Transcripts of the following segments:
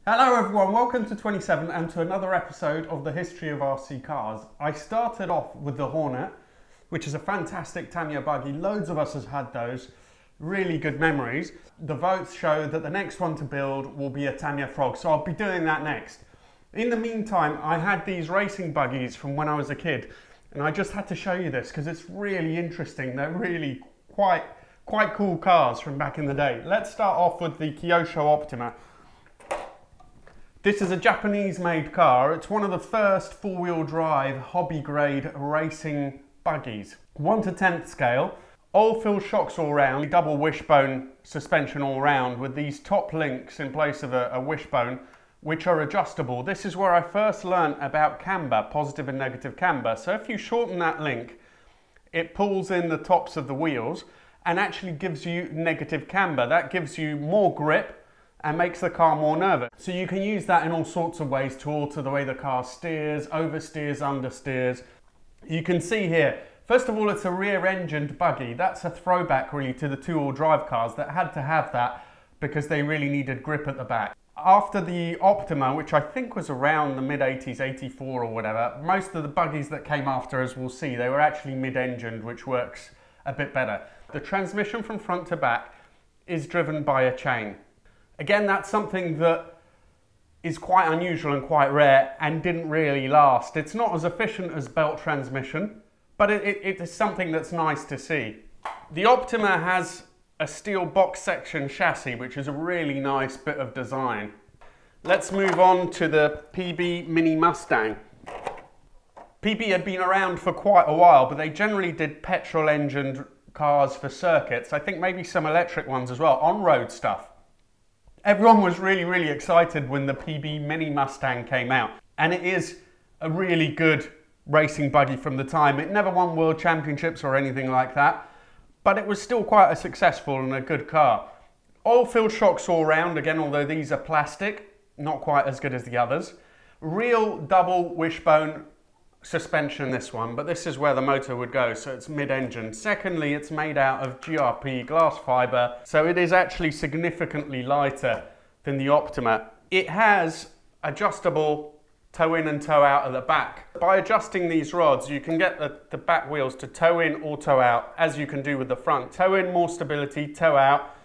Hello everyone, welcome to 27 and to another episode of the history of RC cars. I started off with the Hornet, which is a fantastic Tamiya buggy. Loads of us has had those, really good memories. The votes show that the next one to build will be a Tamiya Frog, so I'll be doing that next. In the meantime, I had these racing buggies from when I was a kid, and I just had to show you this because it's really interesting. They're really quite cool cars from back in the day. Let's start off with the Kyosho Optima. This is a Japanese-made car. It's one of the first four-wheel drive, hobby-grade racing buggies. 1 to 10th scale, oil-filled shocks all round, double wishbone suspension all round with these top links in place of a wishbone, which are adjustable. This is where I first learnt about camber, positive and negative camber. So if you shorten that link, it pulls in the tops of the wheels and actually gives you negative camber. That gives you more grip and makes the car more nervous. So you can use that in all sorts of ways to alter the way the car steers, oversteers, understeers. You can see here, first of all, it's a rear-engined buggy. That's a throwback really to the two-wheel drive cars that had to have that because they really needed grip at the back. After the Optima, which I think was around the mid-80s, 84 or whatever, most of the buggies that came after, as we'll see, they were actually mid-engined, which works a bit better. The transmission from front to back is driven by a chain. Again, that's something that is quite unusual and quite rare and didn't really last. It's not as efficient as belt transmission, but it is something that's nice to see. The Optima has a steel box section chassis, which is a really nice bit of design. Let's move on to the PB Mini Mustang. PB had been around for quite a while, but they generally did petrol-engined cars for circuits. I think maybe some electric ones as well, on-road stuff. Everyone was really excited when the PB Mini Mustang came out, and it is a really good racing buggy from the time. It never won world championships or anything like that, but it was still quite a successful and a good car. Oil-filled shocks all round, again, although these are plastic, not quite as good as the others. Real double wishbone suspension, this one, but this is where the motor would go, so it's mid-engine. Secondly, it's made out of GRP glass fibre, so it is actually significantly lighter than the Optima. It has adjustable toe in and toe out at the back. By adjusting these rods, you can get the back wheels to toe in or toe out, as you can do with the front. Toe in, more stability, toe out,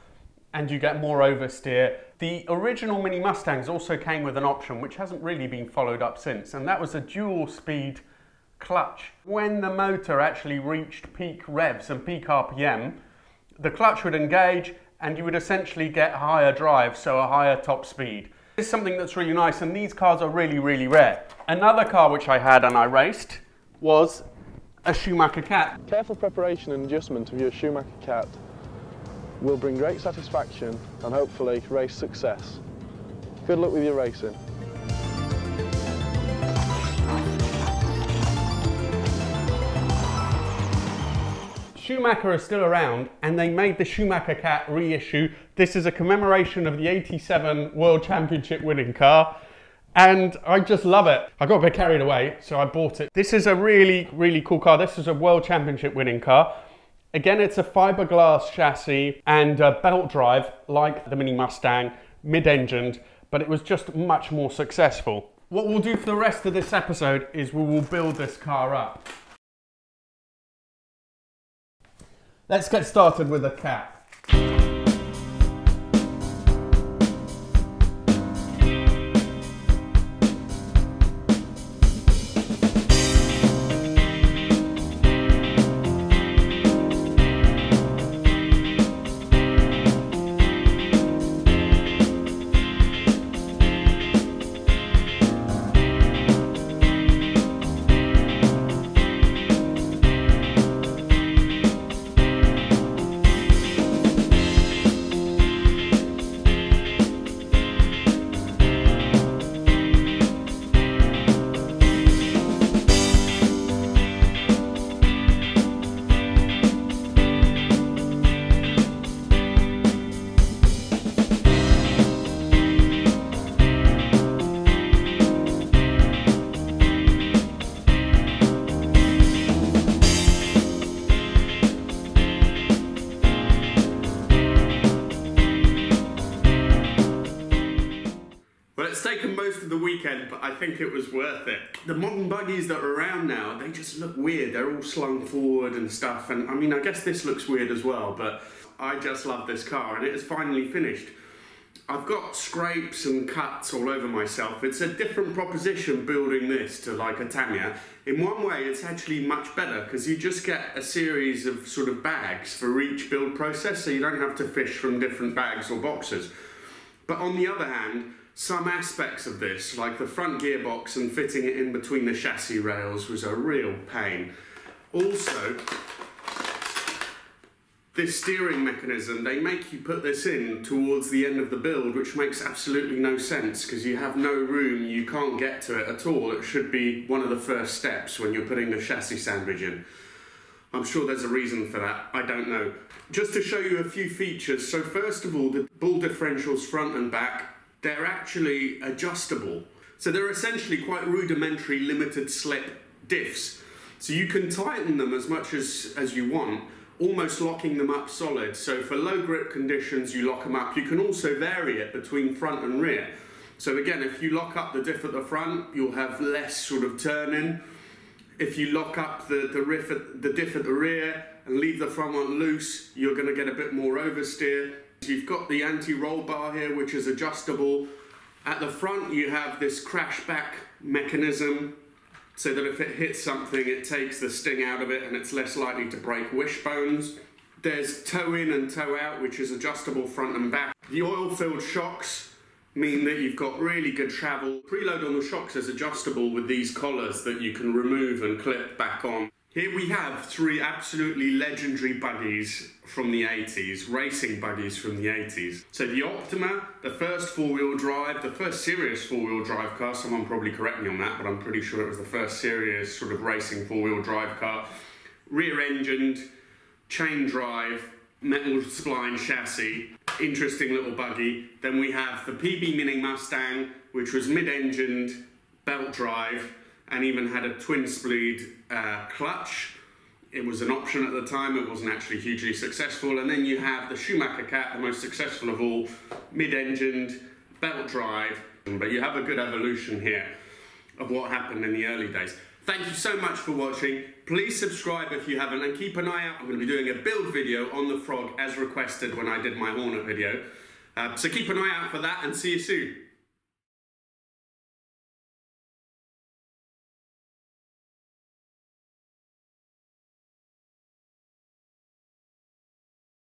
and you get more oversteer. The original Mini Mustangs also came with an option which hasn't really been followed up since, and that was a dual speed clutch. When the motor actually reached peak revs and peak RPM, the clutch would engage and you would essentially get higher drive, so a higher top speed. This is something that's really nice, and these cars are really rare. Another car which I had and I raced was a Schumacher CAT. Careful preparation and adjustment of your Schumacher CAT will bring great satisfaction and hopefully race success. Good luck with your racing. Schumacher is still around, and they made the Schumacher CAT reissue. This is a commemoration of the '87 World Championship winning car, and I just love it. I got a bit carried away, so I bought it. This is a really cool car. This is a World Championship winning car. Again, it's a fiberglass chassis and a belt drive like the Mini Mustang, mid-engined, but it was just much more successful. What we'll do for the rest of this episode is we will build this car up. Let's get started with the CAT. it's taken most of the weekend, but I think it was worth it. The modern buggies that are around now, they just look weird. They're all slung forward and stuff, and I mean, I guess this looks weird as well, but I just love this car, and it is finally finished. I've got scrapes and cuts all over myself. It's a different proposition building this to like a Tamiya. In one way, it's actually much better because you just get a series of sort of bags for each build process, so you don't have to fish from different bags or boxes. But on the other hand, some aspects of this, like the front gearbox and fitting it in between the chassis rails, was a real pain. Also, this steering mechanism, they make you put this in towards the end of the build, which makes absolutely no sense because you have no room, you can't get to it at all. It should be one of the first steps when you're putting the chassis sandwich in. I'm sure there's a reason for that, I don't know. Just to show you a few features, so first of all, the ball differentials front and back, they're actually adjustable. So they're essentially quite rudimentary limited slip diffs. So you can tighten them as much as you want, almost locking them up solid. So for low grip conditions, you lock them up. You can also vary it between front and rear. So again, if you lock up the diff at the front, you'll have less sort of turning. If you lock up the diff at the rear and leave the front one loose, you're going to get a bit more oversteer. You've got the anti-roll bar here, which is adjustable. At the front, you have this crash back mechanism, so that if it hits something, it takes the sting out of it and it's less likely to break wishbones. There's toe in and toe out, which is adjustable front and back. The oil-filled shocks mean that you've got really good travel. Preload on the shocks is adjustable with these collars that you can remove and clip back on. Here we have three absolutely legendary buggies from the 80s, racing buggies from the 80s. So the Optima, the first four-wheel drive, the first serious four-wheel drive car, someone probably correct me on that, but I'm pretty sure it was the first serious sort of racing four-wheel drive car. Rear-engined, chain drive, metal spline chassis, interesting little buggy. Then we have the PB Mini Mustang, which was mid-engined, belt drive, and even had a twin-spleed clutch. It was an option at the time, it wasn't actually hugely successful. And then you have the Schumacher CAT, the most successful of all, mid-engined, belt drive. But you have a good evolution here of what happened in the early days. Thank you so much for watching. Please subscribe if you haven't, and keep an eye out. I'm going to be doing a build video on the Frog as requested when I did my Hornet video. So keep an eye out for that, and see you soon.